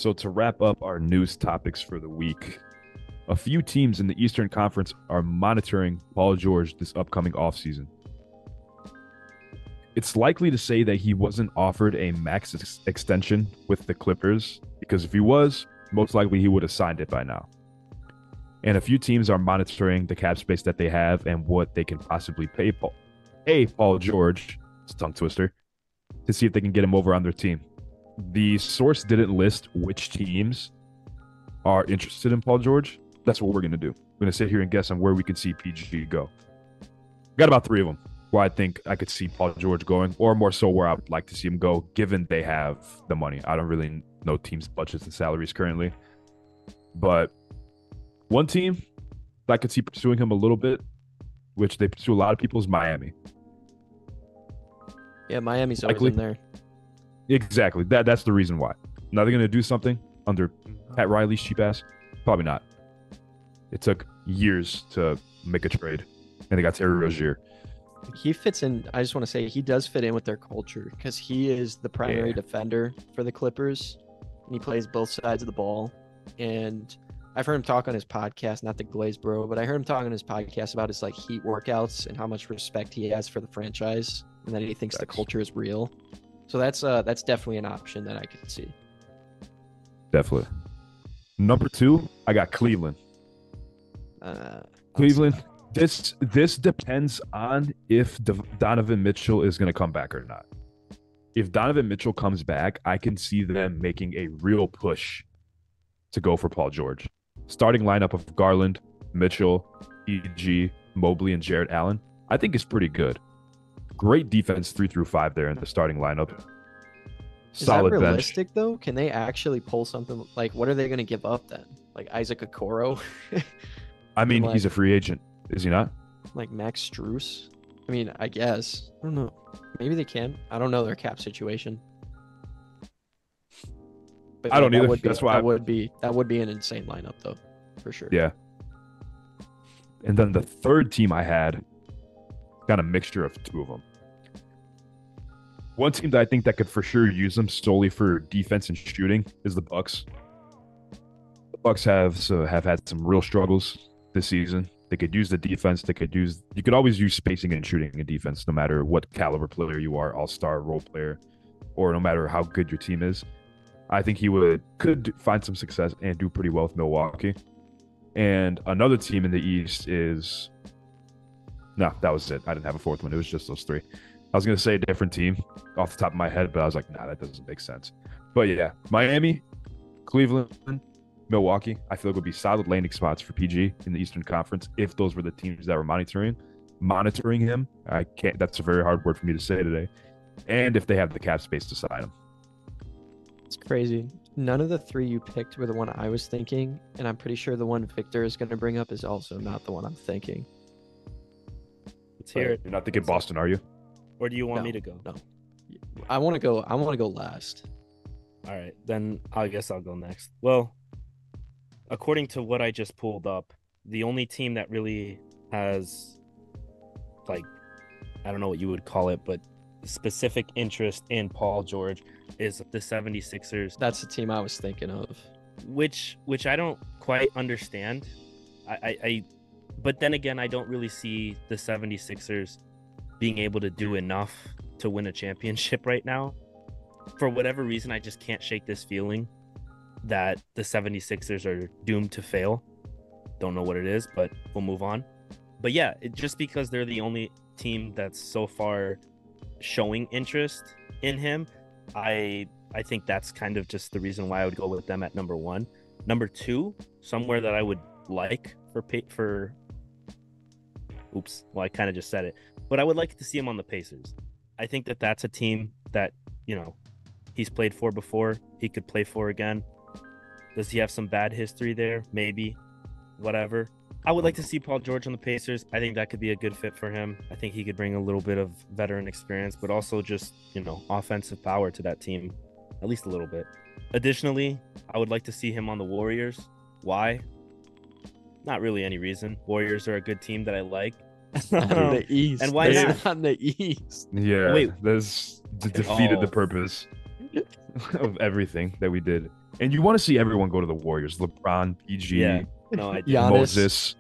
So to wrap up our news topics for the week, a few teams in the Eastern Conference are monitoring Paul George this upcoming offseason. It's likely to say that he wasn't offered a max extension with the Clippers, because if he was, most likely he would have signed it by now. And a few teams are monitoring the cap space that they have and what they can possibly pay Paul George, it's a tongue twister, to see if they can get him over on their team. The source didn't list which teams are interested in Paul George. That's what we're going to do. We're going to sit here and guess on where we can see PG go. Got about three of them where I think I could see Paul George going, or more so where I would like to see him go, given they have the money. I don't really know teams' budgets and salaries currently. But one team that I could see pursuing him a little bit, which they pursue a lot of people, is Miami. Yeah, Miami's always in there. Exactly. That's the reason why. Now they're going to do something under Pat Riley's cheap ass? Probably not. It took years to make a trade, and they got Terry Rozier. He fits in. I just want to say he does fit in with their culture because he is the primary defender for the Clippers, and he plays both sides of the ball. And I've heard him talk on his podcast, not the Glaze Bro, but I heard him talk on his podcast about his heat workouts and how much respect he has for the franchise, and that he thinks the culture is real. So that's definitely an option that I could see. Definitely. Number two, I got Cleveland. Cleveland. This depends on if Donovan Mitchell is going to come back or not. If Donovan Mitchell comes back, I can see them making a real push to go for Paul George. Starting lineup of Garland, Mitchell, EG, Mobley, and Jarrett Allen, I think is pretty good. Great defense 3 through 5 there in the starting lineup. Solid bench. Is that realistic bench. though? Can they actually pull something like what are they going to give up then? Like Isaac Okoro? I mean, he's a free agent, is he not? Like Max Strus? I mean, I guess. I don't know. Maybe they can. I don't know their cap situation. But I don't either. That's why that would be an insane lineup though, for sure. Yeah. And then the third team I had got a mixture of two of them. One team that I think that could for sure use them solely for defense and shooting is the Bucks. The Bucks have had some real struggles this season. They could use the defense. You could always use spacing and shooting in defense, no matter what caliber player you are, all-star role player, or no matter how good your team is. I think he could find some success and do pretty well with Milwaukee. And another team in the East is... No, that was it. I didn't have a fourth one. It was just those three. I was going to say a different team off the top of my head, but I was like, nah, that doesn't make sense. But yeah, Miami, Cleveland, Milwaukee, I feel like would be solid landing spots for PG in the Eastern Conference if those were the teams that were monitoring him. That's a very hard word for me to say today. And if they have the cap space to sign him. It's crazy. None of the three you picked were the one I was thinking, and I'm pretty sure the one Victor is going to bring up is also not the one I'm thinking. Let's hear it. You're not thinking Boston, are you? Or do you want me to go? No. I want to go last. All right, then I guess I'll go next. Well, according to what I just pulled up, the only team that really has, I don't know what you would call it, but specific interest in Paul George is the 76ers. That's the team I was thinking of. Which I don't quite understand. But then again, I don't really see the 76ers being able to do enough to win a championship right now. For whatever reason, I just can't shake this feeling that the 76ers are doomed to fail. Don't know what it is, but we'll move on. But yeah, just because they're the only team that's so far showing interest in him, I think that's kind of just the reason why I would go with them at number one. Number two, somewhere that I would like for oops, well, I kind of just said it, but I would like to see him on the Pacers. I think that that's a team that, he's played for before. He could play for again. Does he have some bad history there? Maybe. Whatever. I would like to see Paul George on the Pacers. I think that could be a good fit for him. I think he could bring a little bit of veteran experience, but also just, offensive power to that team, at least a little bit. Additionally, I would like to see him on the Warriors. Why? Not really any reason. Warriors are a good team that I like. The East. And why not? On the East. Yeah, wait, this defeated the purpose of everything that we did. And you want to see everyone go to the Warriors. LeBron, PG, Yeah. No, I do. Giannis. Moses.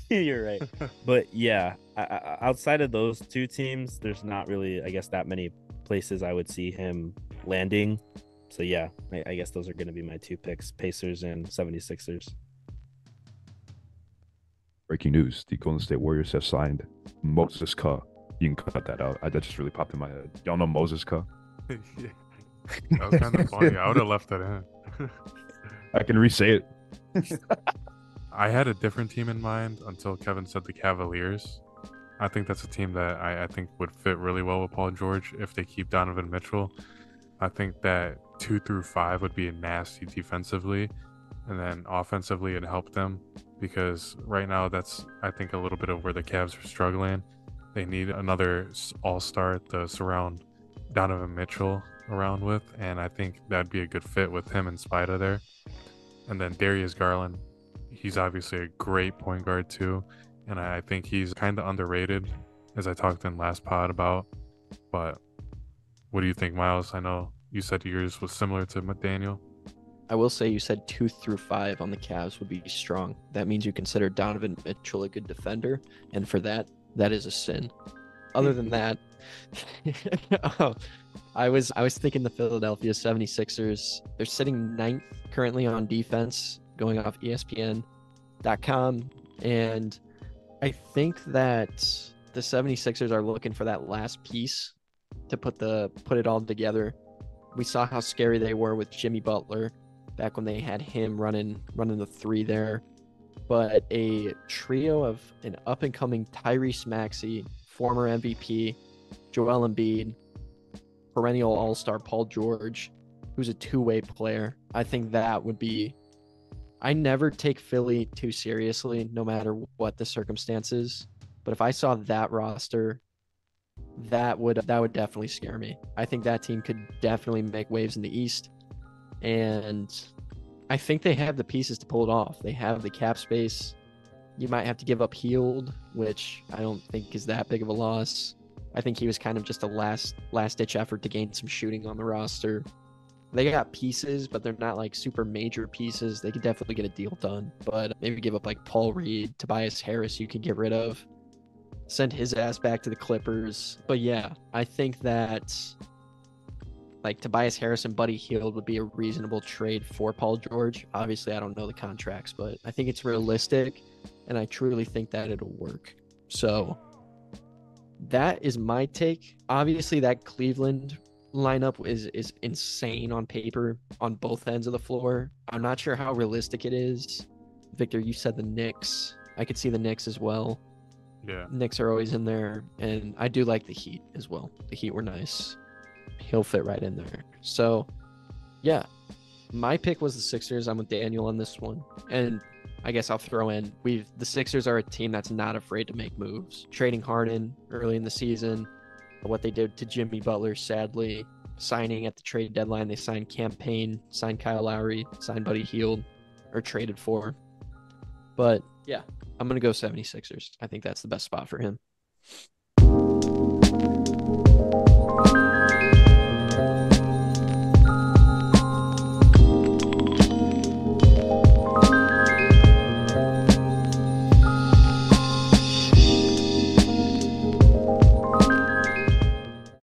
You're right. But yeah, outside of those two teams, there's not really, I guess, that many places I would see him landing. So yeah, I guess those are going to be my two picks, Pacers and 76ers. Breaking news: the Golden State Warriors have signed Moses Ka. You can cut that out. That just really popped in my head. Y'all know Moses Ka? Yeah. That was kind of funny. I would have left that in. I can re-say it. I had a different team in mind until Kevin said the Cavaliers. I think that's a team that I think would fit really well with Paul George if they keep Donovan Mitchell. I think that 2 through 5 would be nasty defensively, and then offensively it'd help them, because right now that's, I think, a little bit of where the Cavs are struggling. They need another all-star to surround Donovan Mitchell around with, and I think that'd be a good fit with him and Spida there. And then Darius Garland, he's obviously a great point guard too, and I think he's kind of underrated, as I talked in last pod about. But what do you think, Miles? I know you said yours was similar to Daniel. I will say you said 2 through 5 on the Cavs would be strong. That means you consider Donovan Mitchell a good defender, and for that is a sin. Other than that, I was thinking the Philadelphia 76ers. They're sitting 9th currently on defense, going off ESPN.com, and I think that the 76ers are looking for that last piece to put it all together. We saw how scary they were with Jimmy Butler back when they had him running the 3 there. But a trio of an up-and-coming Tyrese Maxey, former MVP, Joel Embiid, perennial all-star Paul George, who's a two-way player. I think that would be... I never take Philly too seriously, no matter what the circumstances. But if I saw that roster, that would definitely scare me. I think that team could definitely make waves in the East. And I think they have the pieces to pull it off. They have the cap space. You might have to give up Heald, which I don't think is that big of a loss. I think he was kind of just a last-ditch effort to gain some shooting on the roster. They got pieces, but they're not like super major pieces. They could definitely get a deal done, but maybe give up like Paul Reed, Tobias Harris you could get rid of. Send his ass back to the Clippers. But yeah, I think that like Tobias Harris and Buddy Hield would be a reasonable trade for Paul George. Obviously, I don't know the contracts, but I think it's realistic, and I truly think that it'll work. So that is my take. Obviously, that Cleveland lineup is insane on paper on both ends of the floor. I'm not sure how realistic it is. Victor, you said the Knicks. I could see the Knicks as well. Yeah. Knicks are always in there, and I do like the Heat as well. The Heat were nice. He'll fit right in there. So, yeah, my pick was the Sixers. I'm with Daniel on this one, and I guess I'll throw in the Sixers are a team that's not afraid to make moves. Trading Harden early in the season, what they did to Jimmy Butler, sadly, signing at the trade deadline. They signed Campaign, signed Kyle Lowry, signed Buddy Hield, or traded for. But yeah, I'm going to go 76ers. I think that's the best spot for him.